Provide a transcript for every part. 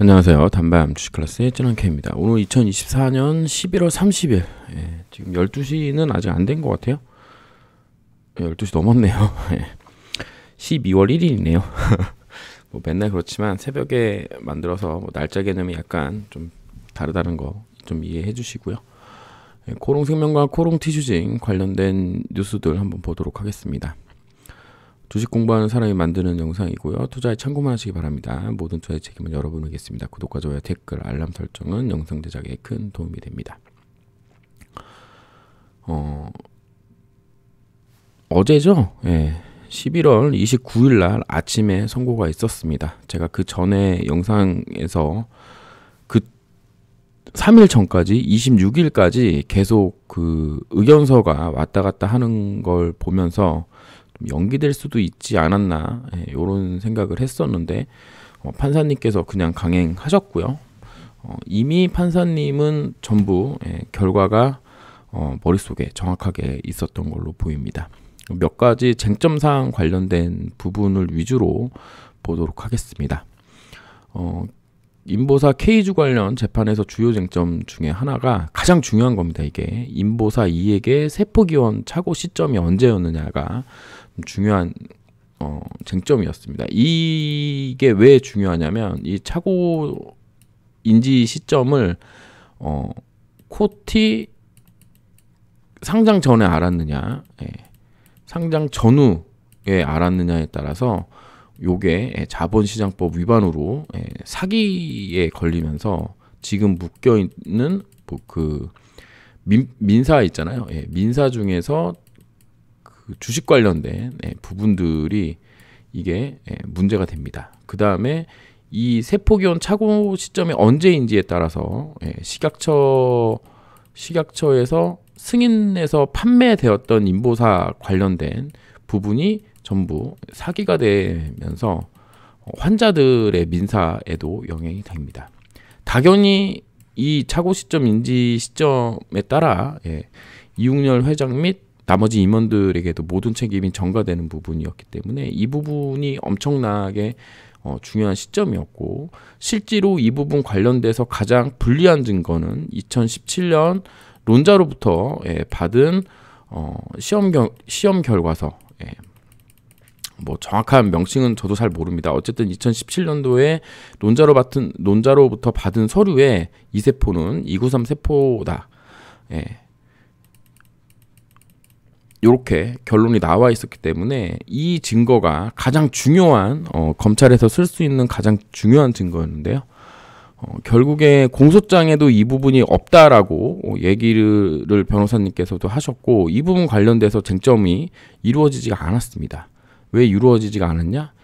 안녕하세요. 단밤 주식클래스의 찐원케입니다. 오늘 2024년 11월 30일 지금 12시는 아직 안 된 것 같아요. 12시 넘었네요. 12월 1일이네요. 뭐 맨날 그렇지만 새벽에 만들어서 뭐 날짜 개념이 약간 좀 다르다는 거 좀 이해해 주시고요. 코롱생명과 코롱티슈징 관련된 뉴스들 한번 보도록 하겠습니다. 주식 공부하는 사람이 만드는 영상이고요. 투자에 참고만 하시기 바랍니다. 모든 투자의 책임은 여러분에게있습니다. 구독과 좋아요, 댓글, 알람 설정은 영상 제작에 큰 도움이 됩니다. 어제죠? 11월 29일 날 아침에 선고가 있었습니다. 제가 그 전에 영상에서 그 3일 전까지 26일까지 계속 그 의견서가 왔다 갔다 하는 걸 보면서 연기될 수도 있지 않았나 이런 생각을 했었는데 판사님께서 그냥 강행하셨고요. 이미 판사님은 전부 결과가 머릿속에 정확하게 있었던 걸로 보입니다. 몇 가지 쟁점사항 관련된 부분을 위주로 보도록 하겠습니다. 인보사 K주 관련 재판에서 주요 쟁점 중에 하나가 가장 중요한 겁니다. 이게 인보사 이익의 세포기원 착오 시점이 언제였느냐가 중요한 쟁점이었습니다. 이게 왜 중요하냐면 이 착오 인지 시점을 코티 상장 전에 알았느냐, 상장 전후에 알았느냐에 따라서 요게 자본시장법 위반으로 사기에 걸리면서 지금 묶여있는 뭐 그 민사 있잖아요. 민사 중에서 그 주식 관련된 부분들이 이게 문제가 됩니다. 그 다음에 이 세포기원 착오 시점이 언제인지에 따라서 식약처에서 승인해서 판매되었던 인보사 관련된 부분이 전부 사기가 되면서 환자들의 민사에도 영향이 됩니다. 당연히 이 착오 시점 인지 시점에 따라 이웅렬 회장 및 나머지 임원들에게도 모든 책임이 전가되는 부분이었기 때문에 이 부분이 엄청나게 중요한 시점이었고, 실제로 이 부분 관련돼서 가장 불리한 증거는 2017년 론자로부터 받은 시험 결과서, 뭐 정확한 명칭은 저도 잘 모릅니다. 어쨌든 2017년도에 론자로부터 받은 서류에 이 세포는 293 세포다. 이렇게 결론이 나와 있었기 때문에 이 증거가 가장 중요한 검찰에서 쓸 수 있는 가장 중요한 증거였는데요. 결국에 공소장에도 이 부분이 없다라고 얘기를 변호사님께서도 하셨고, 이 부분 관련돼서 쟁점이 이루어지지가 않았습니다. 왜 이루어지지가 않았냐?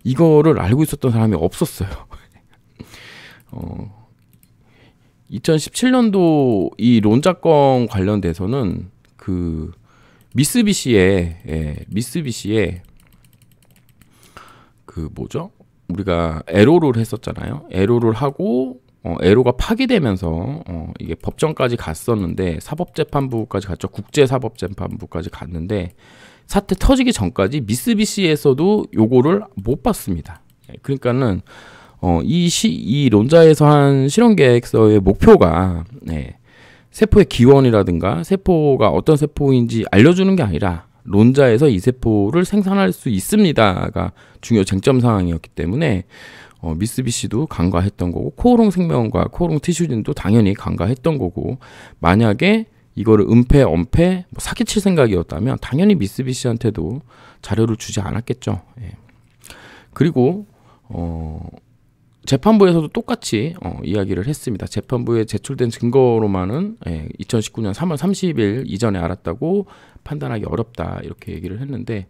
이거를 알고 있었던 사람이 없었어요. 2017년도 이 론자건 관련돼서는 그 미쓰비시의 그 뭐죠? 우리가 에로를 했었잖아요. 에로를 하고 에로가 파기되면서 이게 법정까지 갔었는데, 사법재판부까지 갔죠. 국제사법재판부까지 갔는데 사태 터지기 전까지 미쓰비시에서도 요거를 못 봤습니다. 그러니까는 이 론자에서 한 실험계획서의 목표가 세포의 기원이라든가 세포가 어떤 세포인지 알려주는 게 아니라 론자에서 이 세포를 생산할 수 있습니다가 중요 쟁점 사항이었기 때문에 미쓰비시도 간과했던 거고, 코오롱생명과 코오롱티슈진도 당연히 간과했던 거고, 만약에 이거를 은폐, 엄폐, 뭐 사기칠 생각이었다면 당연히 미쓰비시한테도 자료를 주지 않았겠죠. 그리고 재판부에서도 똑같이 이야기를 했습니다. 재판부에 제출된 증거로만은 2019년 3월 30일 이전에 알았다고 판단하기 어렵다, 이렇게 얘기를 했는데,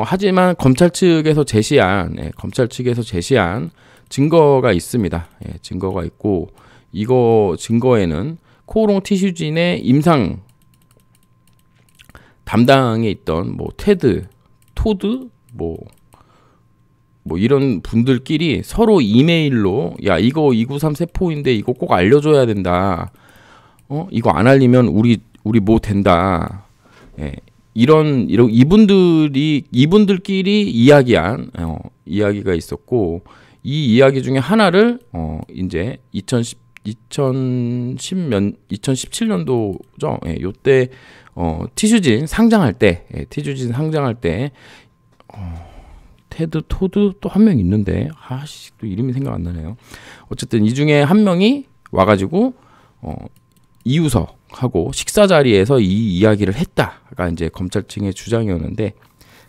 하지만 검찰 측에서 제시한 증거가 있습니다. 증거가 있고, 이거 증거에는 코오롱 티슈진의 임상 담당에 있던 뭐 테드, 토드, 뭐 이런 분들끼리 서로 이메일로, 야, 이거 293 세포인데 이거 꼭 알려줘야 된다. 이거 안 알리면 우리 뭐 된다. 이분들끼리 이야기한 이야기가 있었고, 이 이야기 중에 하나를 이제 2017년도죠. 예, 요때 티슈진 상장할 때, 테드 토드 또 한 명 있는데 또 이름이 생각 안 나네요. 어쨌든 이 중에 한 명이 와가지고 이우석하고 식사 자리에서 이 이야기를 했다가 이제 검찰 측의 주장이었는데,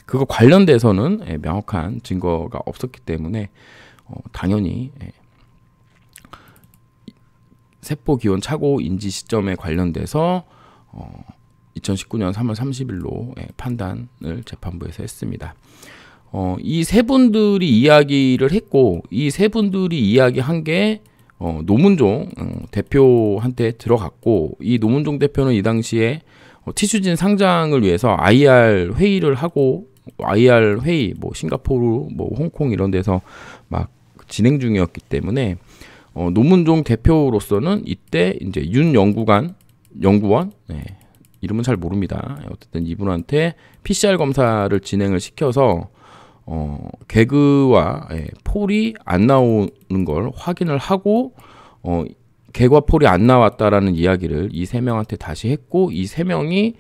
그거 관련돼서는 명확한 증거가 없었기 때문에 당연히 세포 기원 착오 인지 시점에 관련돼서 2019년 3월 30일로 판단을 재판부에서 했습니다. 이 세 분들이 이야기를 했고, 이 세 분들이 이야기한 게 노문종 대표한테 들어갔고, 이 노문종 대표는 이 당시에 티슈진 상장을 위해서 IR 회의를 하고, IR 회의 뭐 싱가포르 뭐 홍콩 이런 데서 막 진행 중이었기 때문에 노문종 대표로서는 이때 이제 윤 연구원, 이름은 잘 모릅니다. 어쨌든 이분한테 PCR 검사를 진행을 시켜서 개그와 폴이 안 나오는 걸 확인을 하고, 개과 폴이 안 나왔다라는 이야기를 이 세 명한테 다시 했고, 이 세 명이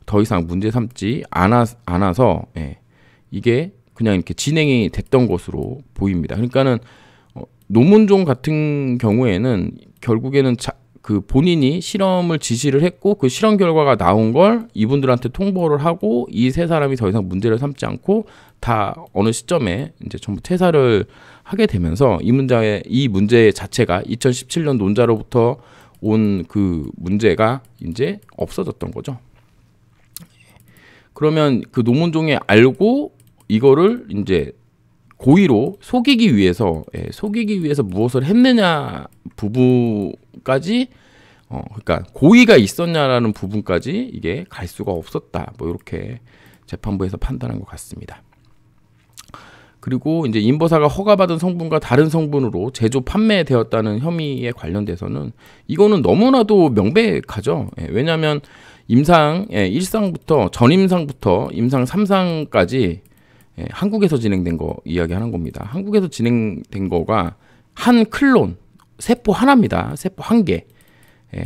더 이상 문제 삼지 않아서 이게 그냥 이렇게 진행이 됐던 것으로 보입니다. 그러니까는 노문종 같은 경우에는 결국에는 그 본인이 실험을 지시를 했고, 그 실험 결과가 나온 걸 이분들한테 통보를 하고, 이 세 사람이 더 이상 문제를 삼지 않고 다 어느 시점에 이제 전부 퇴사를 하게 되면서 이 문제 자체가 2017년 논자로부터 온 그 문제가 이제 없어졌던 거죠. 그러면 그 노문종이 알고 이거를 이제 고의로 속이기 위해서 무엇을 했느냐 부분까지, 그러니까 고의가 있었냐라는 부분까지 이게 갈 수가 없었다. 뭐 이렇게 재판부에서 판단한 것 같습니다. 그리고 이제 인버사가 허가받은 성분과 다른 성분으로 제조 판매되었다는 혐의에 관련돼서는 이거는 너무나도 명백하죠. 왜냐하면 임상 1상부터 전임상부터 임상 3상까지 한국에서 진행된 거 이야기하는 겁니다. 한국에서 진행된 거가 한 클론 세포 하나입니다. 세포 한 개,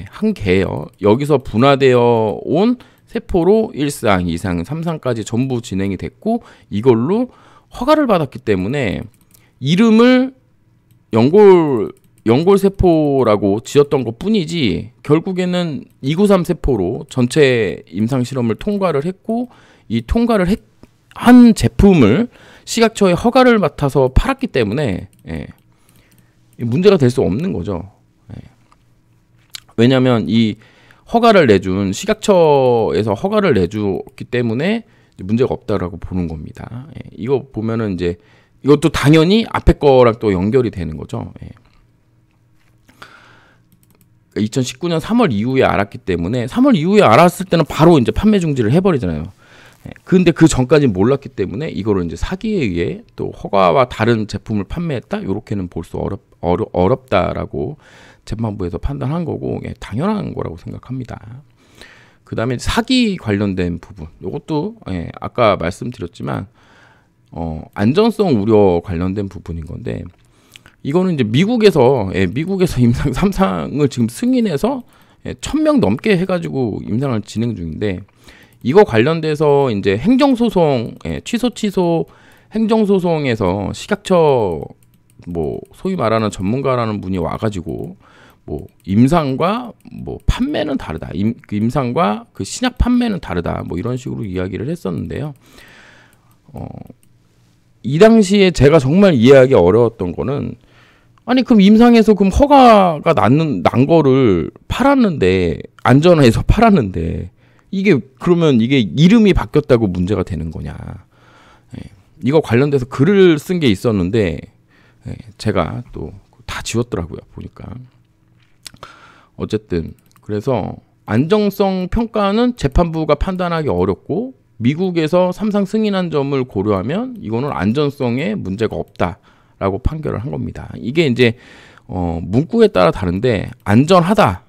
한 개예요. 여기서 분화되어 온 세포로 1상, 2상, 3상까지 전부 진행이 됐고, 이걸로 허가를 받았기 때문에 이름을 연골세포라고 지었던 것 뿐이지, 결국에는 293 세포로 전체 임상실험을 통과를 했고, 이 통과를 한 제품을 식약처의 허가를 맡아서 팔았기 때문에 문제가 될 수 없는 거죠. 왜냐하면 이 허가를 내준 식약처에서 허가를 내주기 때문에 문제가 없다라고 보는 겁니다. 이거 보면은 이제 이것도 당연히 앞에 거랑 또 연결이 되는 거죠. 2019년 3월 이후에 알았기 때문에 3월 이후에 알았을 때는 바로 이제 판매 중지를 해버리잖아요. 근데 그 전까지는 몰랐기 때문에 이거를 이제 사기에 의해 또 허가와 다른 제품을 판매했다, 이렇게는 볼 수 어렵다라고 재판부에서 판단한 거고, 당연한 거라고 생각합니다. 그 다음에 사기 관련된 부분, 이것도 아까 말씀드렸지만 안전성 우려 관련된 부분인 건데, 이거는 이제 미국에서 임상 3상을 지금 승인해서 1000명 넘게 해가지고 임상을 진행 중인데, 이거 관련돼서 이제 행정소송, 취소 행정소송에서 식약처 뭐 소위 말하는 전문가라는 분이 와가지고 뭐 임상과 뭐 판매는 다르다, 임상과 그 신약 판매는 다르다, 뭐 이런 식으로 이야기를 했었는데요. 이 당시에 제가 정말 이해하기 어려웠던 거는, 아니 그럼 임상에서 그럼 허가가 난 거를 팔았는데, 안전해서 팔았는데, 이게 그러면 이게 이름이 바뀌었다고 문제가 되는 거냐. 이거 관련돼서 글을 쓴 게 있었는데 제가 또 다 지웠더라고요, 보니까. 어쨌든 그래서 안정성 평가는 재판부가 판단하기 어렵고, 미국에서 3상 승인한 점을 고려하면 이거는 안전성에 문제가 없다라고 판결을 한 겁니다. 이게 이제 문구에 따라 다른데, 안전하지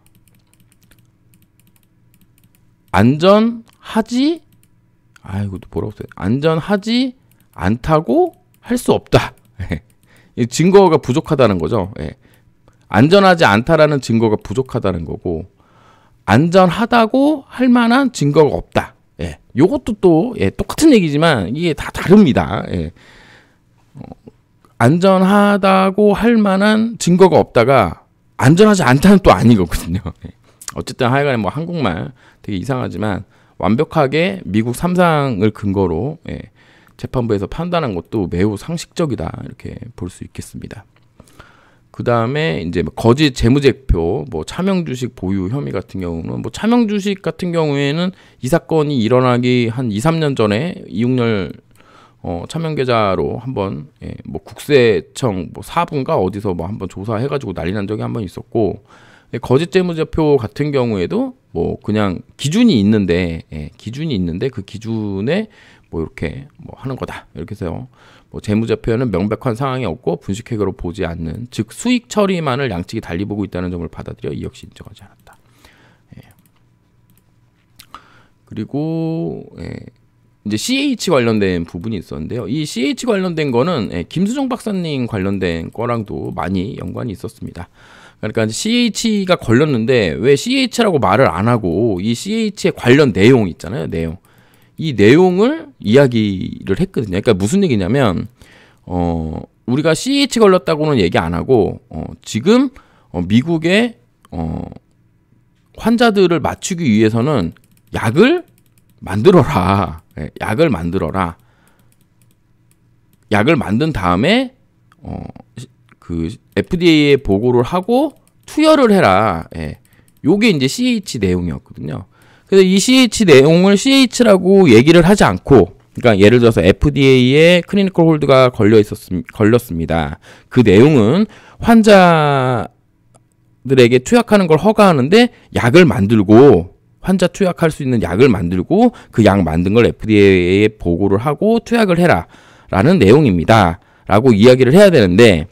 않다고 할 수 없다. 증거가 부족하다는 거죠. 예. 안전하지 않다라는 증거가 부족하다는 거고, 안전하다고 할 만한 증거가 없다. 예. 요것도 또 똑같은 얘기지만 이게 다 다릅니다. 예. 안전하다고 할 만한 증거가 없다가 안전하지 않다는 또 아니거든요. 예. 어쨌든 하여간에 뭐 한국말 되게 이상하지만 완벽하게 미국 3상을 근거로 재판부에서 판단한 것도 매우 상식적이다 이렇게 볼 수 있겠습니다. 그 다음에 이제 거짓 재무제표, 뭐 차명주식 보유 혐의 같은 경우는, 뭐 차명주식 같은 경우에는 이 사건이 일어나기 한 2, 3년 전에 이용렬 차명계좌로 한번 뭐 국세청 뭐 사부인가 어디서 뭐 한번 조사해가지고 난리 난 적이 한번 있었고, 거짓 재무제표 같은 경우에도 뭐 그냥 기준이 있는데 그 기준에 뭐 이렇게 뭐 하는 거다 이렇게 해서 뭐 재무제표에는 명백한 상황이 없고 분식회계로 보지 않는, 즉 수익 처리만을 양측이 달리 보고 있다는 점을 받아들여 이 역시 인정하지 않았다. 그리고 이제 CH 관련된 부분이 있었는데요. 이 CH 관련된 거는 김수정 박사님 관련된 거랑도 많이 연관이 있었습니다. 그러니까 CH가 걸렸는데 왜 CH라고 말을 안 하고 이 CH의 관련 내용 있잖아요. 내용. 이 내용을 이야기를 했거든요. 그러니까 무슨 얘기냐면 우리가 CH 걸렸다고는 얘기 안 하고 지금 미국의 환자들을 맞추기 위해서는 약을 만들어라. 약을 만들어라. 약을 만든 다음에 그 FDA에 보고를 하고 투여를 해라. 요게 이제 CH 내용이었거든요. 그래서 이 CH 내용을 CH라고 얘기를 하지 않고, 그러니까 예를 들어서 FDA에 클리니컬 홀드가 걸렸습니다. 그 내용은 환자들에게 투약하는 걸 허가하는데 약을 만들고, 환자 투약할 수 있는 약을 만들고 그 약 만든 걸 FDA에 보고를 하고 투약을 해라 라는 내용입니다 라고 이야기를 해야 되는데,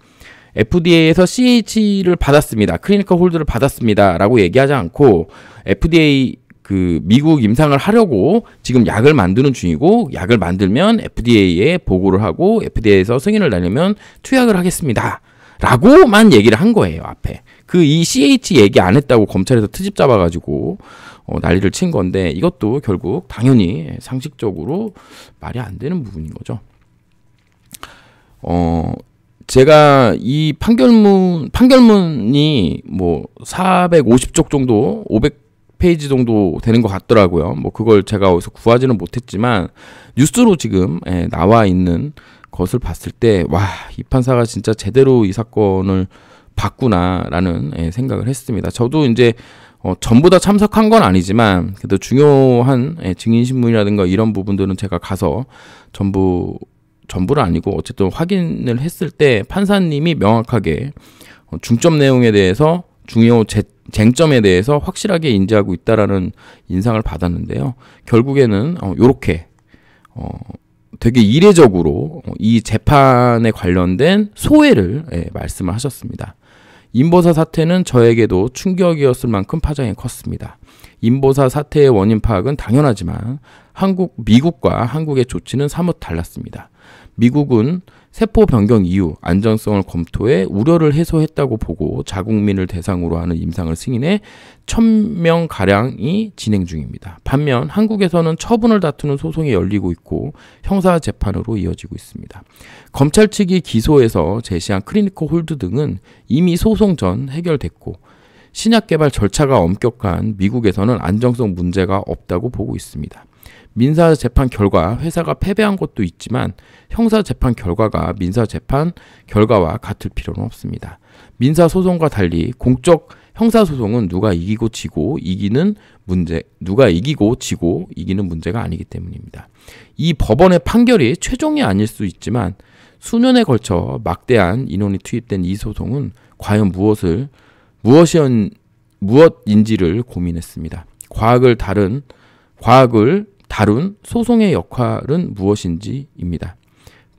FDA에서 CH를 받았습니다, 클리니컬 홀드를 받았습니다 라고 얘기하지 않고 FDA 그 미국 임상을 하려고 지금 약을 만드는 중이고, 약을 만들면 FDA에 보고를 하고 FDA에서 승인을 내리면 투약을 하겠습니다 라고만 얘기를 한 거예요. 앞에 그 이 CH 얘기 안 했다고 검찰에서 트집 잡아가지고 난리를 친 건데, 이것도 결국 당연히 상식적으로 말이 안 되는 부분인 거죠. 제가 이 판결문이 뭐 450쪽 정도, 500페이지 정도 되는 것 같더라고요. 뭐 그걸 제가 어디서 구하지는 못했지만 뉴스로 지금 나와 있는 것을 봤을 때, 와, 이 판사가 진짜 제대로 이 사건을 봤구나라는 생각을 했습니다. 저도 이제 전부 다 참석한 건 아니지만 그래도 중요한 증인신문이라든가 이런 부분들은 제가 가서 전부는 아니고 어쨌든 확인을 했을 때 판사님이 명확하게 중점 내용에 대해서, 중요 쟁점에 대해서 확실하게 인지하고 있다라는 인상을 받았는데요. 결국에는 요렇게 되게 이례적으로 이 재판에 관련된 소회를 말씀을 하셨습니다. 인보사 사태는 저에게도 충격이었을 만큼 파장이 컸습니다. 인보사 사태의 원인 파악은 당연하지만 미국과 한국의 조치는 사뭇 달랐습니다. 미국은 세포 변경 이후 안전성을 검토해 우려를 해소했다고 보고 자국민을 대상으로 하는 임상을 승인해 1000명가량이 진행 중입니다. 반면 한국에서는 처분을 다투는 소송이 열리고 있고 형사재판으로 이어지고 있습니다. 검찰 측이 기소해서 제시한 클리니컬 홀드 등은 이미 소송 전 해결됐고, 신약 개발 절차가 엄격한 미국에서는 안정성 문제가 없다고 보고 있습니다. 민사재판 결과 회사가 패배한 것도 있지만 형사재판 결과가 민사재판 결과와 같을 필요는 없습니다. 민사소송과 달리 공적 형사소송은 누가 이기고 지고 이기는 문제가 아니기 때문입니다. 이 법원의 판결이 최종이 아닐 수 있지만 수년에 걸쳐 막대한 인원이 투입된 이 소송은 과연 무엇인지를 고민했습니다. 과학을 다룬 소송의 역할은 무엇인지입니다.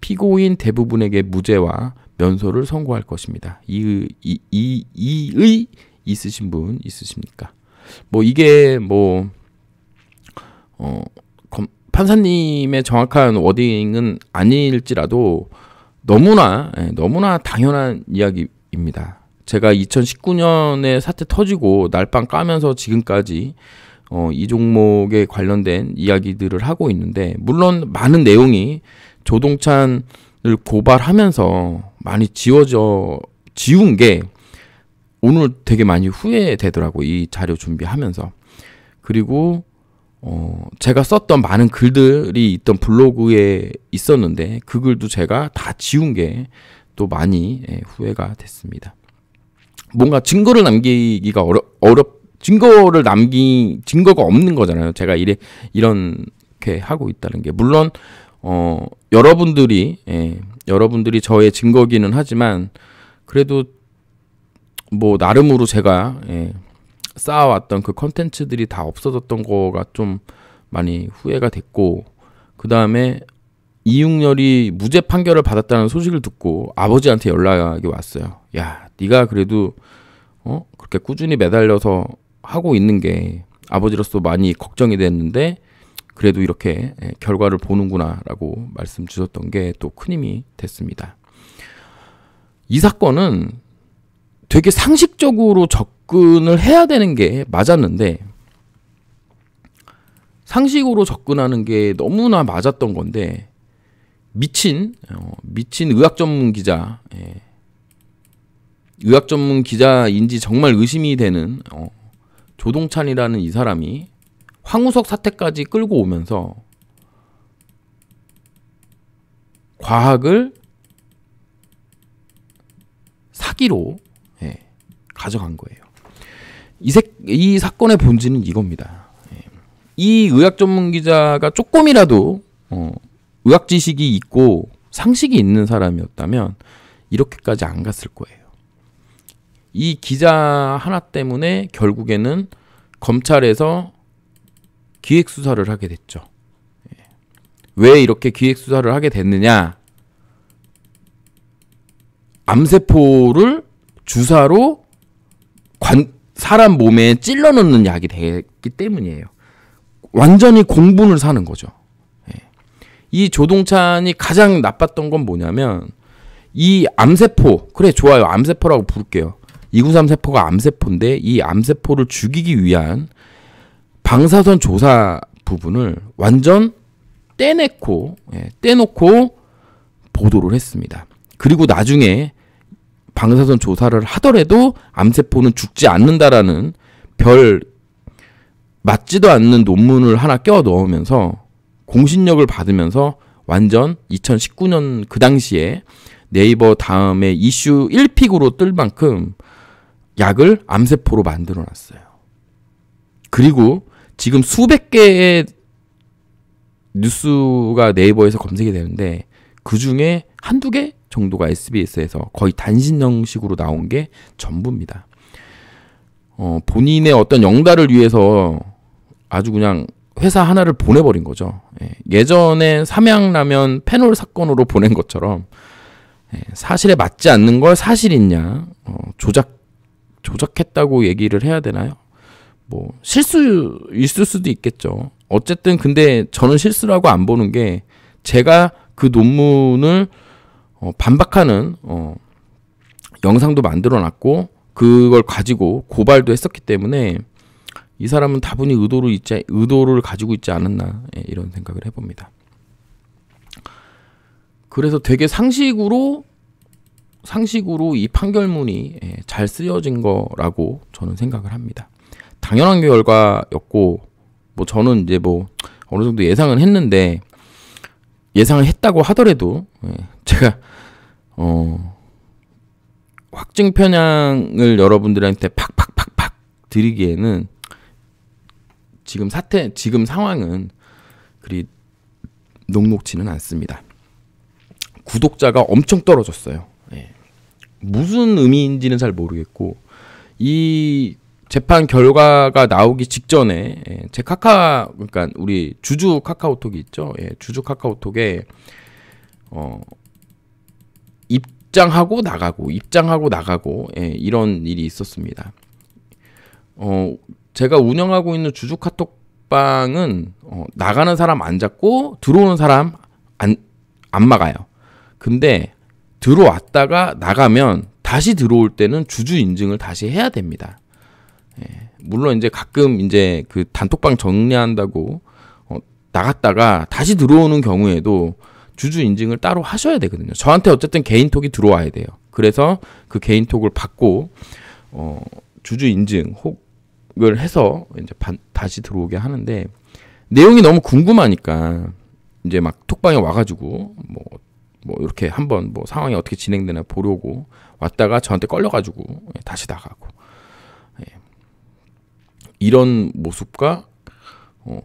피고인 대부분에게 무죄와 면소를 선고할 것입니다. 이의 있으신 분 있으십니까? 뭐 이게 판사님의 정확한 워딩은 아닐지라도 너무나 당연한 이야기입니다. 제가 2019년에 사태 터지고 날빵 까면서 지금까지 이 종목에 관련된 이야기들을 하고 있는데, 물론 많은 내용이 조동찬을 고발하면서 많이 지운 게 오늘 되게 많이 후회되더라고, 이 자료 준비하면서. 그리고 제가 썼던 많은 글들이 있던 블로그에 있었는데 그 글도 제가 다 지운 게 또 많이 후회가 됐습니다. 뭔가 증거를 남기기가 증거가 없는 거잖아요. 제가 이렇게 하고 있다는 게. 물론 여러분들이 저의 증거기는 하지만 그래도 뭐 나름으로 제가 쌓아왔던 그 컨텐츠들이 다 없어졌던 거가 좀 많이 후회가 됐고, 그 다음에 이윤열이 무죄 판결을 받았다는 소식을 듣고 아버지한테 연락이 왔어요. 야, 네가 그래도 그렇게 꾸준히 매달려서 하고 있는 게 아버지로서 많이 걱정이 됐는데 그래도 이렇게 결과를 보는구나 라고 말씀 주셨던 게 또 큰 힘이 됐습니다. 이 사건은 되게 상식적으로 접근을 해야 되는 게 맞았는데, 상식으로 접근하는 게 너무나 맞았던 건데, 미친 의학 전문 기자, 의학 전문 기자인지 정말 의심이 되는 조동찬이라는 이 사람이 황우석 사태까지 끌고 오면서 과학을 사기로 가져간 거예요. 이 사건의 본질은 이겁니다. 이 의학 전문 기자가 조금이라도 의학 지식이 있고 상식이 있는 사람이었다면 이렇게까지 안 갔을 거예요. 이 기자 하나 때문에 결국에는 검찰에서 기획수사를 하게 됐죠. 왜 이렇게 기획수사를 하게 됐느냐? 암세포를 주사로 사람 몸에 찔러 넣는 약이 됐기 때문이에요. 완전히 공분을 사는 거죠. 이 조동찬이 가장 나빴던 건 뭐냐면, 이 암세포, 그래 좋아요, 암세포라고 부를게요. 293 세포가 암세포인데 이 암세포를 죽이기 위한 방사선 조사 부분을 완전 떼놓고 보도를 했습니다. 그리고 나중에 방사선 조사를 하더라도 암세포는 죽지 않는다라는 별 맞지도 않는 논문을 하나 껴 넣으면서 공신력을 받으면서 완전 2019년 그 당시에 네이버 다음에 이슈 1픽으로 뜰 만큼 약을 암세포로 만들어 놨어요. 그리고 지금 수백 개의 뉴스가 네이버에서 검색이 되는데 그 중에 한두 개 정도가 SBS에서 거의 단신 형식으로 나온 게 전부입니다. 본인의 어떤 영달을 위해서 아주 그냥 회사 하나를 보내버린 거죠. 예전에 삼양라면 페놀 사건으로 보낸 것처럼 사실에 맞지 않는 걸 사실이냐, 조작했다고 얘기를 해야 되나요? 뭐 실수 있을 수도 있겠죠. 어쨌든 근데 저는 실수라고 안 보는 게, 제가 그 논문을 반박하는 영상도 만들어놨고 그걸 가지고 고발도 했었기 때문에 이 사람은 다분히 의도를 가지고 있지 않았나, 이런 생각을 해봅니다. 그래서 되게 상식으로 이 판결문이 잘 쓰여진 거라고 저는 생각을 합니다. 당연한 결과였고, 뭐 저는 이제 뭐 어느 정도 예상은 했는데, 예상을 했다고 하더라도 제가 확증 편향을 여러분들한테 팍팍팍팍 드리기에는 지금 상황은 그리 녹록지는 않습니다. 구독자가 엄청 떨어졌어요. 무슨 의미인지는 잘 모르겠고, 이 재판 결과가 나오기 직전에 제 그러니까 우리 주주 카카오톡이 있죠. 주주 카카오톡에 입장하고 나가고 이런 일이 있었습니다. 제가 운영하고 있는 주주 카톡방은 나가는 사람 안 잡고 들어오는 사람 안 막아요. 근데 들어왔다가 나가면 다시 들어올 때는 주주 인증을 다시 해야 됩니다. 물론 이제 가끔 이제 그 단톡방 정리한다고 나갔다가 다시 들어오는 경우에도 주주 인증을 따로 하셔야 되거든요. 저한테 어쨌든 개인톡이 들어와야 돼요. 그래서 그 개인톡을 받고 주주 인증을 해서 이제 다시 들어오게 하는데, 내용이 너무 궁금하니까 이제 막 톡방에 와가지고 뭐 이렇게 한번 뭐 상황이 어떻게 진행되나 보려고 왔다가 저한테 걸려가지고 다시 나가고, 이런 모습과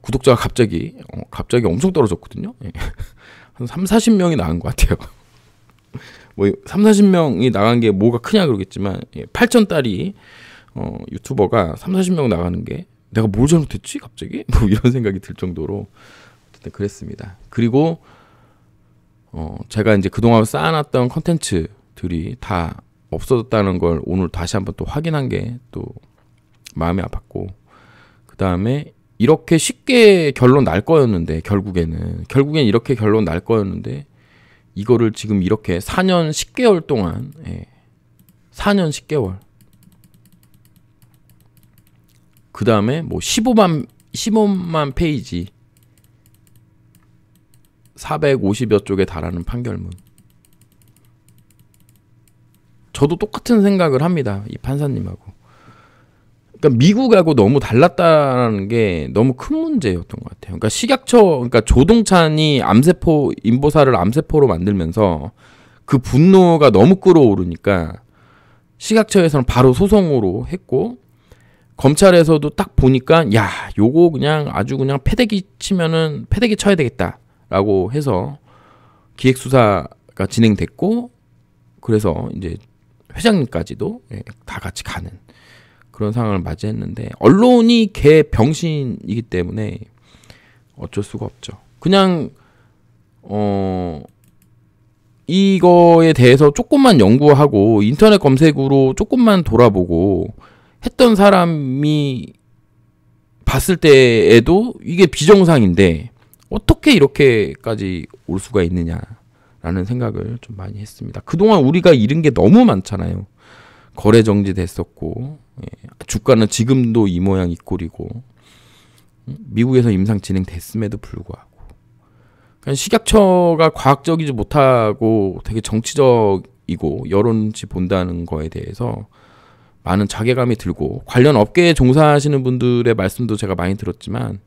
구독자가 갑자기 엄청 떨어졌거든요. 한 30-40명이 나간 것 같아요. 뭐 30-40명이 나간 게 뭐가 크냐 그러겠지만 8,000달이 유튜버가 30-40명 나가는 게 내가 뭘 잘못했지 갑자기? 뭐 이런 생각이 들 정도로 어쨌든 그랬습니다. 그리고 제가 이제 그동안 쌓아놨던 컨텐츠들이 다 없어졌다는 걸 오늘 다시 한번 또 확인한 게 또 마음이 아팠고, 그 다음에 이렇게 쉽게 결론 날 거였는데 결국엔 이렇게 결론 날 거였는데 이거를 지금 이렇게 4년 10개월 동안 4년 10개월 그 다음에 뭐 15만 페이지 450여 쪽에 달하는 판결문. 저도 똑같은 생각을 합니다. 이 판사님하고. 그러니까 미국하고 너무 달랐다는 게 너무 큰 문제였던 것 같아요. 그러니까 그러니까 조동찬이 임보사를 암세포로 만들면서 그 분노가 너무 끌어오르니까 식약처에서는 바로 소송으로 했고, 검찰에서도 딱 보니까 야, 요거 그냥 아주 그냥 패대기 쳐야 되겠다라고 해서 기획수사가 진행됐고, 그래서 이제 회장님까지도 다 같이 가는 그런 상황을 맞이했는데, 언론이 개 병신이기 때문에 어쩔 수가 없죠. 그냥 이거에 대해서 조금만 연구하고 인터넷 검색으로 조금만 돌아보고 했던 사람이 봤을 때에도 이게 비정상인데 어떻게 이렇게까지 올 수가 있느냐라는 생각을 좀 많이 했습니다. 그동안 우리가 잃은 게 너무 많잖아요. 거래 정지됐었고, 주가는 지금도 이 모양 이 꼴이고, 미국에서 임상 진행됐음에도 불구하고, 그냥 식약처가 과학적이지 못하고 되게 정치적이고 여론 눈치 본다는 거에 대해서 많은 자괴감이 들고, 관련 업계에 종사하시는 분들의 말씀도 제가 많이 들었지만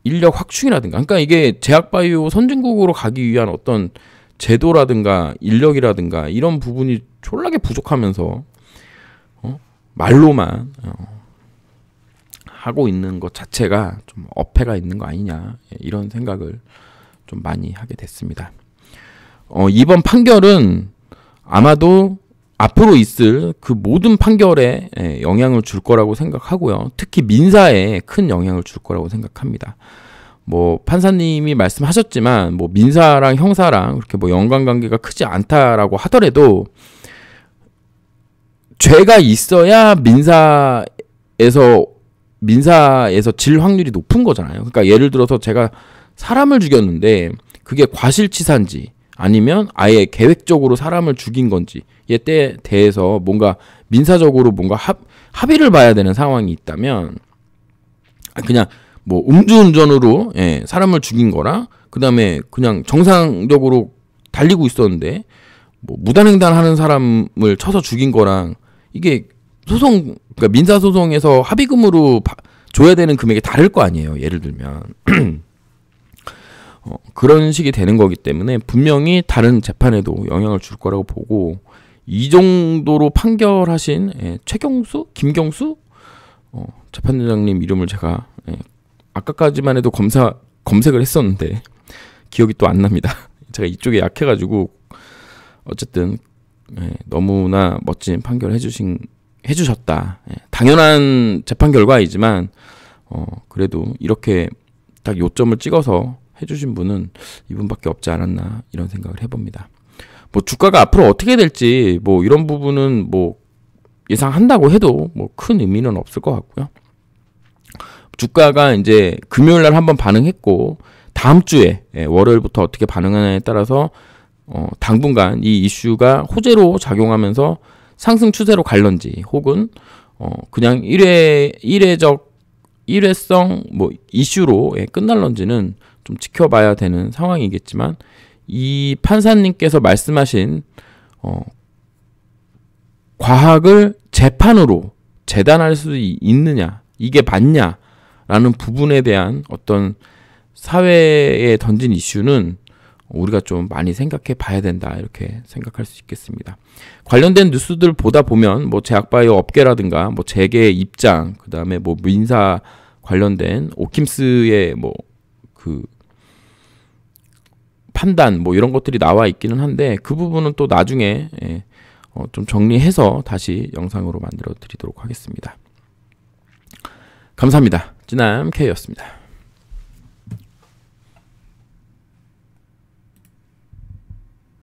인력 확충이라든가, 그러니까 이게 제약바이오 선진국으로 가기 위한 어떤 제도라든가 인력이라든가 이런 부분이 졸라게 부족하면서 말로만 하고 있는 것 자체가 좀 어폐가 있는 거 아니냐, 이런 생각을 좀 많이 하게 됐습니다. 이번 판결은 아마도 앞으로 있을 그 모든 판결에 영향을 줄 거라고 생각하고요. 특히 민사에 큰 영향을 줄 거라고 생각합니다. 뭐 판사님이 말씀하셨지만 뭐 민사랑 형사랑 그렇게 뭐 연관관계가 크지 않다라고 하더라도 죄가 있어야 민사에서 질 확률이 높은 거잖아요. 그러니까 예를 들어서 제가 사람을 죽였는데 그게 과실치사인지 아니면 아예 계획적으로 사람을 죽인 건지에 대해서 뭔가 민사적으로 뭔가 합의를 봐야 되는 상황이 있다면, 그냥 뭐 음주운전으로 사람을 죽인 거랑 그다음에 그냥 정상적으로 달리고 있었는데 뭐 무단횡단하는 사람을 쳐서 죽인 거랑, 이게 그러니까 민사소송에서 합의금으로 줘야 되는 금액이 다를 거 아니에요. 예를 들면 그런 식이 되는 거기 때문에 분명히 다른 재판에도 영향을 줄 거라고 보고, 이 정도로 판결하신 김경수 재판장님 이름을 제가 아까까지만 해도 검색을 했었는데 기억이 또 안 납니다. 제가 이쪽에 약해가지고. 어쨌든 너무나 멋진 판결 해주셨다. 당연한 재판 결과이지만 그래도 이렇게 딱 요점을 찍어서 해주신 분은 이분밖에 없지 않았나, 이런 생각을 해봅니다. 뭐 주가가 앞으로 어떻게 될지 뭐 이런 부분은 뭐 예상한다고 해도 뭐 큰 의미는 없을 것 같고요. 주가가 이제 금요일 날 한번 반응했고, 다음 주에 월요일부터 어떻게 반응하냐에 따라서 당분간 이 이슈가 호재로 작용하면서 상승 추세로 갈런지, 혹은 그냥 일회성 뭐 이슈로 끝날런지는 좀 지켜봐야 되는 상황이겠지만, 이 판사님께서 말씀하신 과학을 재판으로 재단할 수 있느냐, 이게 맞냐라는 부분에 대한 어떤 사회에 던진 이슈는 우리가 좀 많이 생각해 봐야 된다, 이렇게 생각할 수 있겠습니다. 관련된 뉴스들 보다 보면 뭐 제약바이오 업계라든가 뭐 재계 입장, 그다음에 뭐 민사 관련된 오킴스의 뭐 그 판단 뭐 이런 것들이 나와 있기는 한데, 그 부분은 또 나중에 좀 정리해서 다시 영상으로 만들어 드리도록 하겠습니다. 감사합니다. 찌남 K였습니다.